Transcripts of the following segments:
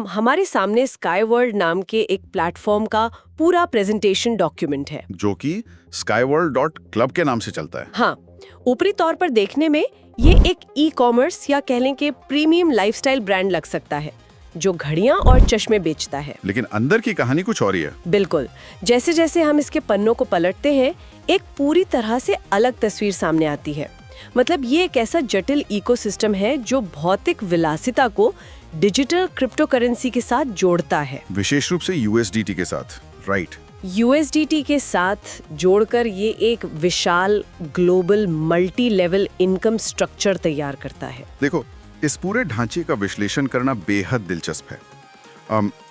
हमारे सामने sky world नाम के एक प्लेटफॉर्म का पूरा प्रेजेंटेशन डॉक्यूमेंट है जो कि skyworld.club के नाम से चलता है। हाँ, ऊपरी तौर पर देखने में ये एक ई-कॉमर्स या कह लें कि प्रीमियम लाइफस्टाइल ब्रांड लग सकता है जो घड़ियां और चश्मे बेचता है। लेकिन अंदर की कहानी कुछ और ही है। बिल्कुल, जैसे जैसे हम इसके पन्नों को पलटते हैं एक पूरी तरह से अलग तस्वीर सामने आती है। मतलब ये एक ऐसा जटिल इकोसिस्टम है जो भौतिक विलासिता को डिजिटल क्रिप्टो करेंसी के साथ जोड़ता है, विशेष रूप से USDT के साथ। राइट। USDT के साथ जोड़कर ये एक विशाल global multi level income structure तैयार करता है। देखो, इस पूरे ढांचे का विश्लेषण करना बेहद दिलचस्प है।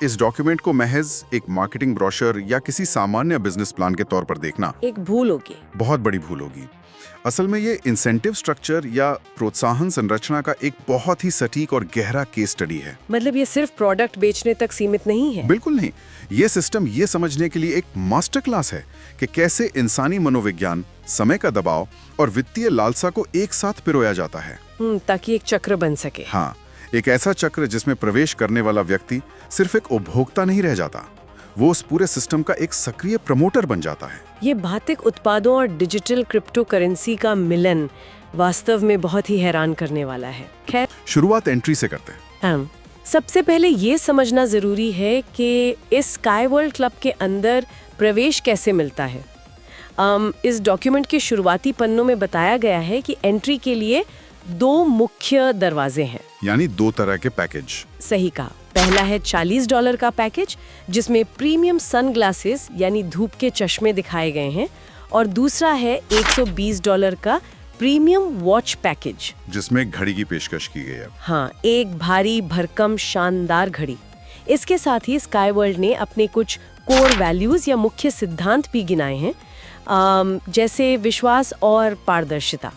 इस डॉक्यूमेंट को महज एक मार्केटिंग ब्रोशर या किसी सामान्य बिजनेस प्लान के तौर पर देखना एक भूल होगी, बहुत बड़ी भूल होगी। असल में ये इंसेंटिव स्ट्रक्चर या प्रोत्साहन संरचना का एक बहुत ही सटीक और गहरा केस स्टडी है। मतलब ये सिर्फ प्रोडक्ट बेचने तक सीमित नहीं है। बिल्कुल नहीं। ये सिस्टम ये समझने के लिए एक मास्टर क्लास है कि कैसे इंसानी मनोविज्ञान, समय का दबाव और वित्तीय लालसा को एक साथ पिरोया जाता है ताकि एक चक्र बन सके। हाँ, एक ऐसा चक्र जिसमें प्रवेश करने वाला व्यक्ति सिर्फ एक उपभोक्ता नहीं रह जाता, वो उस पूरे सिस्टम का एक सक्रिय प्रमोटर बन जाता है। ये भौतिक उत्पादों और डिजिटल क्रिप्टो करेंसी का मिलन वास्तव में बहुत ही हैरान करने वाला है। खैर, शुरुआत एंट्री से करते हैं। सबसे पहले ये समझना जरूरी है कि इस स्काई वर्ल्ड क्लब के अंदर प्रवेश कैसे मिलता है। इस डॉक्यूमेंट के शुरुआती पन्नों में बताया गया है कि एंट्री के लिए 2 मुख्य दरवाजे हैं, यानी 2 तरह के पैकेज। सही कहा। पहला है $40 का पैकेज जिसमें प्रीमियम सनग्लासेस यानी धूप के चश्मे दिखाए गए हैं, और दूसरा है $120 का प्रीमियम वॉच पैकेज जिसमें घड़ी की पेशकश की गई है। हाँ, एक भारी भरकम शानदार घड़ी। इसके साथ ही स्काई वर्ल्ड ने अपने कुछ कोर वैल्यूज या मुख्य सिद्धांत भी गिनाए हैं, जैसे विश्वास और पारदर्शिता,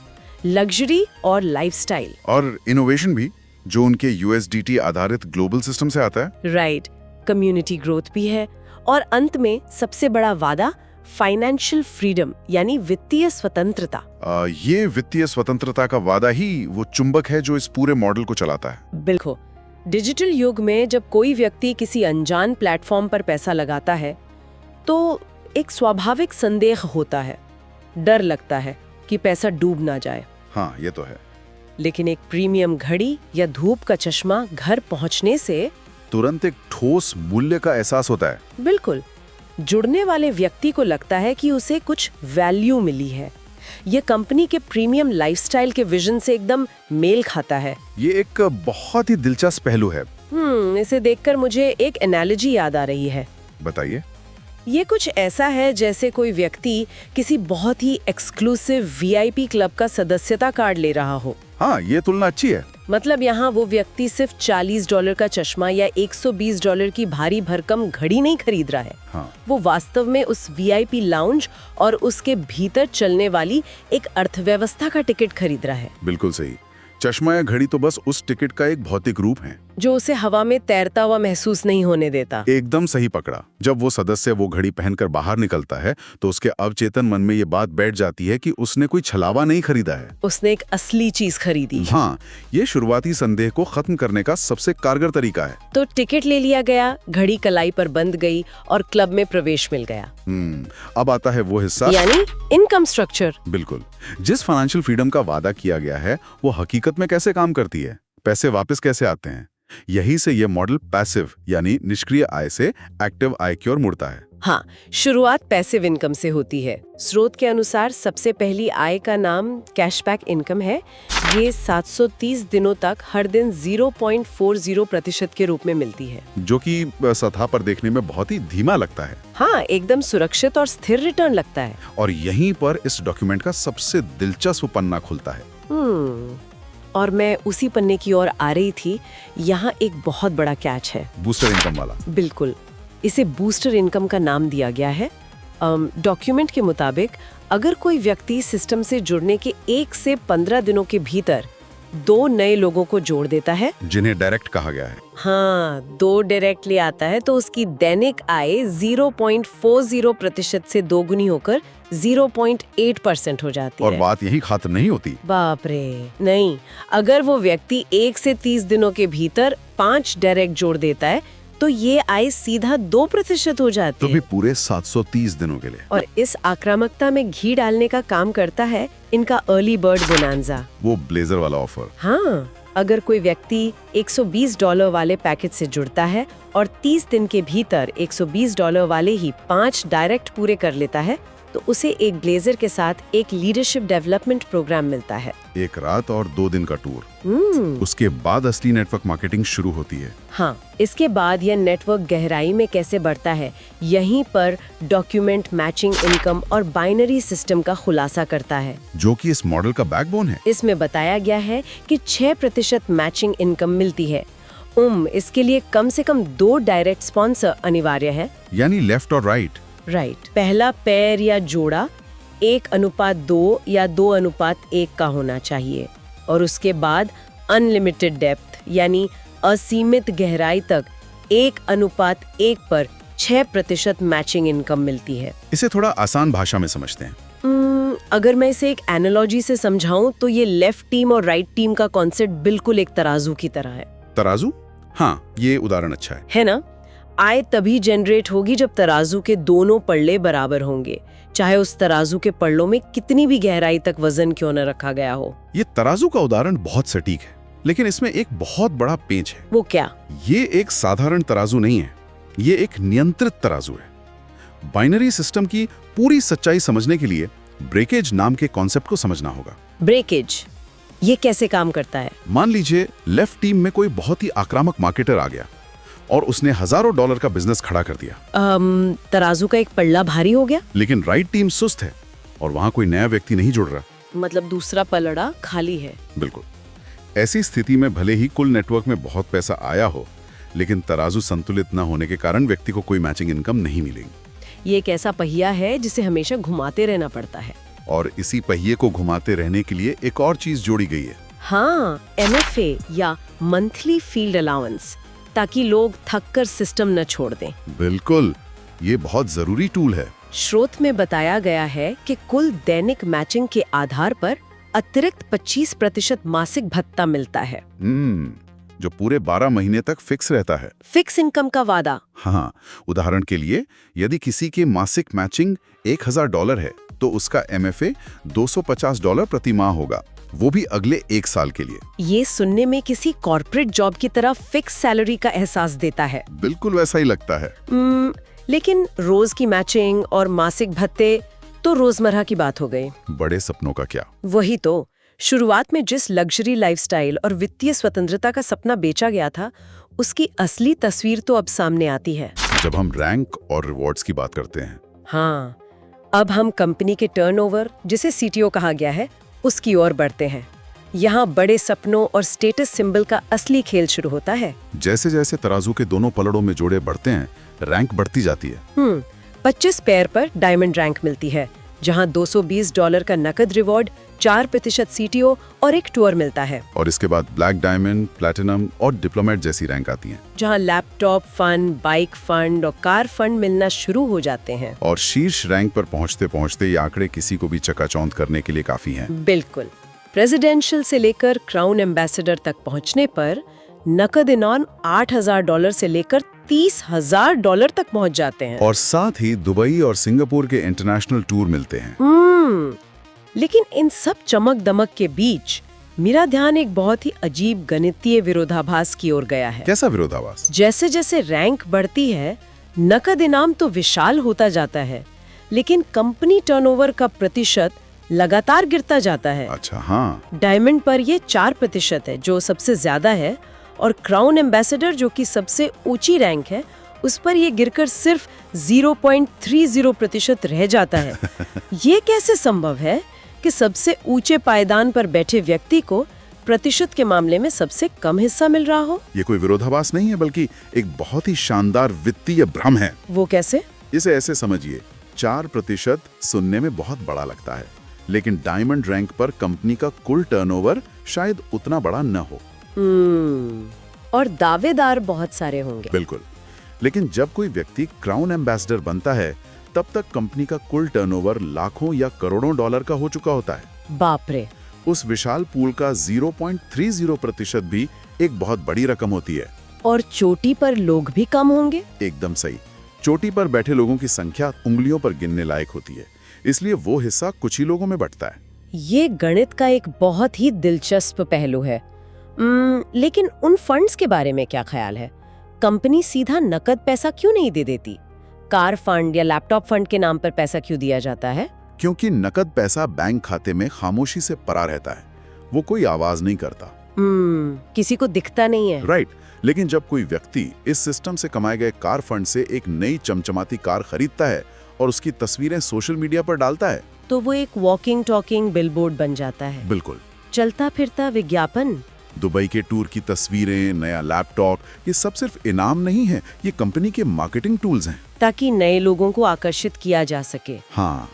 लग्जरी और लाइफस्टाइल, और इनोवेशन भी, जो उनके USDT आधारित ग्लोबल सिस्टम से आता है। राइट। कम्युनिटी ग्रोथ भी है, और अंत में सबसे बड़ा वादा फाइनेंशियल फ्रीडम यानी वित्तीय स्वतंत्रता। ये वित्तीय स्वतंत्रता का वादा ही वो चुंबक है जो इस पूरे मॉडल को चलाता है। बिल्कुल। डिजिटल युग में जब कोई व्यक्ति किसी अनजान प्लेटफॉर्म पर पैसा लगाता है तो एक स्वाभाविक संदेह होता है, डर लगता है कि पैसा डूब ना जाए। हाँ, ये तो है। लेकिन एक प्रीमियम घड़ी या धूप का चश्मा घर पहुंचने से तुरंत एक ठोस मूल्य का एहसास होता है। बिल्कुल। जुड़ने वाले व्यक्ति को लगता है कि उसे कुछ वैल्यू मिली है। ये कंपनी के प्रीमियम लाइफस्टाइल के विजन से एकदम मेल खाता है। ये एक बहुत ही दिलचस्प पहलू है। इसे देखकर मुझे एक एनालॉजी याद आ रही है। बताइए। ये कुछ ऐसा है जैसे कोई व्यक्ति किसी बहुत ही एक्सक्लूसिव VIP क्लब का सदस्यता कार्ड ले रहा हो। हाँ, ये तुलना अच्छी है। मतलब यहाँ वो व्यक्ति सिर्फ $40 का चश्मा या $120 की भारी भरकम घड़ी नहीं खरीद रहा है। हाँ। वो वास्तव में उस VIP लाउंज और उसके भीतर चलने वाली एक अर्थव्यवस्था का टिकट खरीद रहा है। बिल्कुल सही। चश्मा या घड़ी तो बस उस टिकट का एक भौतिक रूप है जो उसे हवा में तैरता हुआ महसूस नहीं होने देता। एकदम सही पकड़ा। जब वो सदस्य वो घड़ी पहनकर बाहर निकलता है तो उसके अवचेतन मन में ये बात बैठ जाती है कि उसने कोई छलावा नहीं खरीदा है, उसने एक असली चीज खरीदी। हाँ, ये शुरुआती संदेह को खत्म करने का सबसे कारगर तरीका है। तो टिकट ले लिया गया, घड़ी कलाई पर बंध गई और क्लब में प्रवेश मिल गया। अब आता है वो हिस्सा, यानी इनकम स्ट्रक्चर। बिल्कुल। जिस फाइनेंशियल फ्रीडम का वादा किया गया है वो हकीकत में कैसे काम करती है, पैसे वापस कैसे आते हैं। यही से ये मॉडल पैसिव यानी निष्क्रिय आय से एक्टिव आय की ओर मुड़ता है। हाँ, शुरुआत पैसिव इनकम से होती है। स्रोत के अनुसार सबसे पहली आय का नाम कैशबैक इनकम है। ये 730 दिनों तक हर दिन 0.40% के रूप में मिलती है, जो कि सतह पर देखने में बहुत ही धीमा लगता है। हाँ, एकदम सुरक्षित और स्थिर रिटर्न लगता है। और यहीं पर इस डॉक्यूमेंट का सबसे दिलचस्प पन्ना खुलता है। और मैं उसी पन्ने की ओर आ रही थी। यहाँ एक बहुत बड़ा कैच है, बूस्टर इनकम वाला। बिल्कुल। इसे बूस्टर इनकम का नाम दिया गया है। डॉक्यूमेंट के मुताबिक अगर कोई व्यक्ति सिस्टम से जुड़ने के 1 से 15 दिनों के भीतर 2 नए लोगों को जोड़ देता है, जिन्हें डायरेक्ट कहा गया है। हाँ, 2 डायरेक्ट ले आता है, तो उसकी दैनिक आय 0.40% से दोगुनी होकर 0.8% हो जाती है। और बात यही खत्म नहीं होती। बाप रे, नहीं। अगर वो व्यक्ति 1 से 30 दिनों के भीतर 5 डायरेक्ट जोड़ देता है तो ये आय सीधा 2% हो जाती तो है। भी पूरे 730 दिनों के लिए। और इस आक्रामकता में घी डालने का काम करता है इनका अर्ली बर्ड बोनांजा। वो ब्लेजर वाला ऑफर। हाँ, अगर कोई व्यक्ति $120 वाले पैकेज से जुड़ता है और 30 दिन के भीतर $120 वाले ही 5 डायरेक्ट पूरे कर लेता है तो उसे एक ब्लेजर के साथ एक लीडरशिप डेवलपमेंट प्रोग्राम मिलता है। 1 रात और 2 दिन का टूर। उसके बाद असली नेटवर्क मार्केटिंग शुरू होती है। हाँ, इसके बाद यह नेटवर्क गहराई में कैसे बढ़ता है, यहीं पर डॉक्यूमेंट मैचिंग इनकम और बाइनरी सिस्टम का खुलासा करता है, जो कि इस मॉडल का बैकबोन है। इसमें बताया गया है कि 6% मैचिंग इनकम मिलती है। इसके लिए कम से कम 2 डायरेक्ट स्पॉन्सर अनिवार्य है, यानी लेफ्ट और राइट। पहला पैर या जोड़ा 1:2 या 2:1 का होना चाहिए और उसके बाद अनलिमिटेड डेप्थ यानी असीमित गहराई तक 1:1 पर 6% मैचिंग इनकम मिलती है। इसे थोड़ा आसान भाषा में समझते हैं। अगर मैं इसे एक एनालॉजी से समझाऊं तो ये लेफ्ट टीम और राइट टीम का कॉन्सेप्ट बिल्कुल एक तराजू की तरह है। तराजू? हाँ, ये उदाहरण अच्छा है ना? आय तभी जनरेट होगी जब तराजू के दोनों पल्ले बराबर होंगे, चाहे उस तराजू के पल्लों में कितनी भी गहराई तक वजन क्यों न रखा गया हो। ये तराजू का उदाहरण बहुत सटीक है, लेकिन इसमें एक बहुत बड़ा पेंच है। वो क्या? ये एक साधारण तराजू नहीं है, ये एक नियंत्रित तराजू है। बाइनरी सिस्टम की पूरी सच्चाई समझने के लिए ब्रेकेज नाम के कॉन्सेप्ट को समझना होगा। ब्रेकेज, ये कैसे काम करता है? मान लीजिए लेफ्ट टीम में कोई बहुत ही आक्रामक मार्केटर आ गया और उसने हजारों $1 का बिजनेस खड़ा कर दिया। तराजू का एक पल्ला भारी हो गया। लेकिन राइट टीम सुस्त है और वहां कोई नया व्यक्ति नहीं जुड़ रहा, मतलब दूसरा पलड़ा खाली है। बिल्कुल। ऐसी स्थिति में भले ही कुल नेटवर्क में बहुत पैसा आया हो, लेकिन तराजू संतुलित न होने के कारण व्यक्ति को कोई मैचिंग इनकम नहीं मिलेगी। ये एक ऐसा पहिया है जिसे हमेशा घुमाते रहना पड़ता है। और इसी पहिए को घुमाते रहने के लिए एक और चीज जोड़ी गई है। हाँ, MFA या मंथली फील्ड अलाउंस, ताकि लोग थक कर सिस्टम न छोड़ दें। बिल्कुल, ये बहुत जरूरी टूल है। स्रोत में बताया गया है कि कुल दैनिक मैचिंग के आधार पर अतिरिक्त 25% मासिक भत्ता मिलता है, जो पूरे 12 महीने तक फिक्स रहता है। फिक्स इनकम का वादा। हाँ, उदाहरण के लिए यदि किसी के मासिक मैचिंग $1000 है तो उसका MFA $250 प्रति माह होगा, वो भी अगले 1 साल के लिए। ये सुनने में किसी कॉर्पोरेट जॉब की तरह फिक्स सैलरी का एहसास देता है। बिल्कुल वैसा ही लगता है। लेकिन रोज की मैचिंग और मासिक भत्ते तो रोजमर्रा की बात हो गई। बड़े सपनों का क्या? वही तो, शुरुआत में जिस लग्जरी लाइफस्टाइल और वित्तीय स्वतंत्रता का सपना बेचा गया था, उसकी असली तस्वीर तो अब सामने आती है जब हम रैंक और रिवॉर्ड्स की बात करते हैं। हाँ, अब हम कंपनी के टर्नओवर, जिसे CTO कहा गया है, उसकी ओर बढ़ते हैं। यहाँ बड़े सपनों और स्टेटस सिंबल का असली खेल शुरू होता है। जैसे जैसे तराजू के दोनों पलड़ों में जोड़े बढ़ते हैं, रैंक बढ़ती जाती है। 25 पैर पर डायमंड रैंक मिलती है, जहाँ $220 का नकद रिवॉर्ड, 4% CTO और एक टूर मिलता है। और इसके बाद ब्लैक डायमंड, प्लैटिनम और डिप्लोमेट जैसी रैंक आती हैं, जहाँ लैपटॉप फंड, बाइक फंड और कार फंड मिलना शुरू हो जाते हैं। और शीर्ष रैंक पर पहुंचते पहुंचते ये आंकड़े किसी को भी चकाचौंध करने के लिए काफी हैं। बिल्कुल। प्रेसिडेंशियल से लेकर क्राउन एम्बेसडर तक पहुंचने पर नकद इनाम $8000 से लेकर $30,000 तक पहुंच जाते हैं। और साथ ही दुबई और सिंगापुर के इंटरनेशनल टूर मिलते हैं। लेकिन इन सब चमक दमक के बीच मेरा ध्यान एक बहुत ही अजीब गणितीय विरोधाभास की ओर गया है। कैसा विरोधाभास? जैसे जैसे रैंक बढ़ती है, नकद इनाम तो विशाल होता जाता है, लेकिन कंपनी टर्नओवर का प्रतिशत लगातार गिरता जाता है। अच्छा, हाँ। डायमंड पर ये 4% है, जो सबसे ज्यादा है, और क्राउन एम्बेसडर, जो कि सबसे ऊंची रैंक है, उस पर ये गिरकर सिर्फ 0.30% रह जाता है। ये कैसे संभव है कि सबसे ऊंचे पायदान पर बैठे व्यक्ति को प्रतिशत के मामले में सबसे कम हिस्सा मिल रहा हो? ये कोई विरोधाभास नहीं है, बल्कि एक बहुत ही शानदार वित्तीय भ्रम है। वो कैसे? इसे ऐसे समझिए, 4% सुनने में बहुत बड़ा लगता है, लेकिन डायमंड रैंक पर कंपनी का कुल टर्नओवर शायद उतना बड़ा न हो। और दावेदार बहुत सारे होंगे। बिल्कुल। लेकिन जब कोई व्यक्ति क्राउन एम्बेसडर बनता है, तब तक कंपनी का कुल टर्नओवर लाखों या करोड़ों डॉलर का हो चुका होता है। बाप रे। उस विशाल पूल का 0.30% भी एक बहुत बड़ी रकम होती है। और चोटी पर लोग भी कम होंगे? एकदम सही। चोटी पर बैठे लोगों की संख्या उंगलियों पर गिनने लायक होती है, इसलिए वो हिस्सा कुछ ही लोगों में बंटता है। ये गणित का एक बहुत ही दिलचस्प पहलू है। लेकिन उन फंड्स के बारे में क्या ख्याल है? कंपनी सीधा नकद पैसा क्यों नहीं दे देती? कार फंड या लैपटॉप फंड के नाम पर पैसा क्यों दिया जाता है? क्योंकि नकद पैसा बैंक खाते में खामोशी से पड़ा रहता है, वो कोई आवाज नहीं करता। किसी को दिखता नहीं है। राइट। लेकिन जब कोई व्यक्ति इस सिस्टम से कमाए गए कार फंड से एक नई चमचमाती कार खरीदता है और उसकी तस्वीरें सोशल मीडिया पर डालता है, तो वो एक वॉकिंग टॉकिंग बिलबोर्ड बन जाता है। बिल्कुल। चलता फिरता विज्ञापन। दुबई के टूर की तस्वीरें, नया लैपटॉप, ये सब सिर्फ इनाम नहीं है, ये कंपनी के मार्केटिंग टूल्स हैं। ताकि नए लोगों को आकर्षित किया जा सके। हाँ,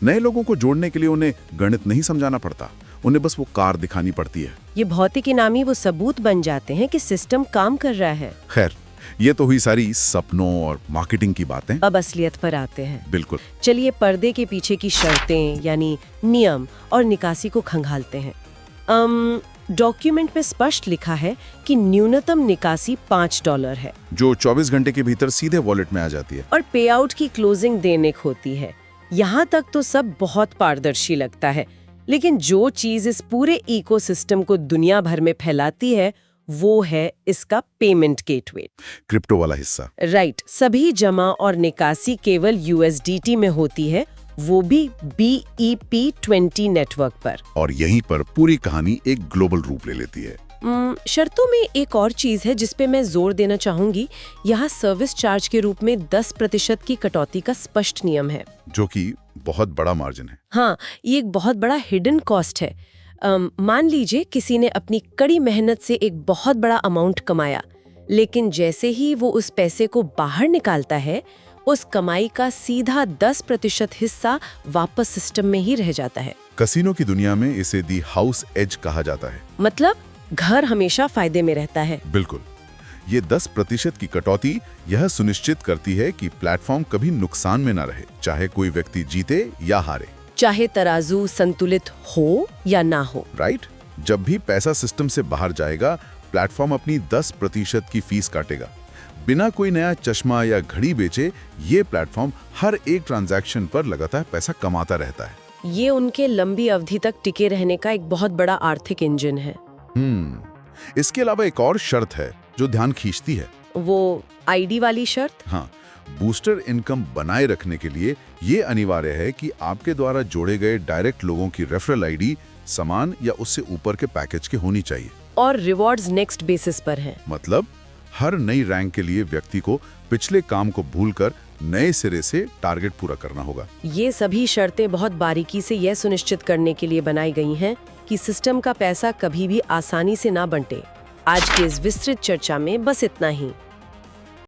नए लोगों को जोड़ने के लिए उन्हें गणित नहीं समझाना पड़ता, उन्हें बस वो कार दिखानी पड़ती है। ये भौतिक इनामी वो सबूत बन जाते हैं कि सिस्टम काम कर रहा है। खैर, ये तो हुई सारी सपनों और मार्केटिंग की बातें। अब असलियत पर आते हैं। बिल्कुल। चलिए पर्दे के पीछे की शर्तें यानी नियम और निकासी को खंगालते हैं। डॉक्यूमेंट में स्पष्ट लिखा है कि न्यूनतम निकासी $5 है, जो 24 घंटे के भीतर सीधे वॉलेट में आ जाती है। और पे आउट की क्लोजिंग दैनिक होती है। यहाँ तक तो सब बहुत पारदर्शी लगता है, लेकिन जो चीज इस पूरे इकोसिस्टम को दुनिया भर में फैलाती है वो है इसका पेमेंट गेटवे, क्रिप्टो वाला हिस्सा। राइट। सभी जमा और निकासी केवल USDT में होती है, वो भी BEP20 नेटवर्क पर। और यहीं पर पूरी कहानी एक ग्लोबल रूप ले लेती है। शर्तों में एक और चीज है जिस पे मैं जोर देना चाहूंगी। यहाँ सर्विस चार्ज के रूप में 10% की कटौती का स्पष्ट नियम है, जो कि बहुत बड़ा मार्जिन है। हाँ, ये एक बहुत बड़ा हिडन कॉस्ट है। मान लीजिए किसी ने अपनी कड़ी मेहनत से एक बहुत बड़ा अमाउंट कमाया, लेकिन जैसे ही वो उस पैसे को बाहर निकालता है, उस कमाई का सीधा 10% हिस्सा वापस सिस्टम में ही रह जाता है। कसिनो की दुनिया में इसे दी हाउस एज कहा जाता है। मतलब घर हमेशा फायदे में रहता है। बिल्कुल। ये 10% की कटौती यह सुनिश्चित करती है कि प्लेटफॉर्म कभी नुकसान में ना रहे, चाहे कोई व्यक्ति जीते या हारे, चाहे तराजू संतुलित हो या ना हो। राइट। जब भी पैसा सिस्टम से बाहर जाएगा, प्लेटफॉर्म अपनी 10% की फीस काटेगा। बिना कोई नया चश्मा या घड़ी बेचे ये प्लेटफॉर्म हर एक ट्रांजैक्शन पर लगातार पैसा कमाता रहता है। ये उनके लंबी अवधि तक टिके रहने का एक बहुत बड़ा आर्थिक इंजन है। इसके अलावा एक और शर्त है जो ध्यान खींचती है। वो आईडी वाली शर्त? हाँ, बूस्टर इनकम बनाए रखने के लिए ये अनिवार्य है कि आपके द्वारा जोड़े गए डायरेक्ट लोगों की रेफरल आईडी समान या उससे ऊपर के पैकेज की होनी चाहिए। और रिवॉर्ड्स नेक्स्ट बेसिस पर हैं। मतलब हर नई रैंक के लिए व्यक्ति को पिछले काम को भूलकर नए सिरे से टारगेट पूरा करना होगा। ये सभी शर्तें बहुत बारीकी से यह सुनिश्चित करने के लिए बनाई गई हैं कि सिस्टम का पैसा कभी भी आसानी से ना बंटे। आज के इस विस्तृत चर्चा में बस इतना ही।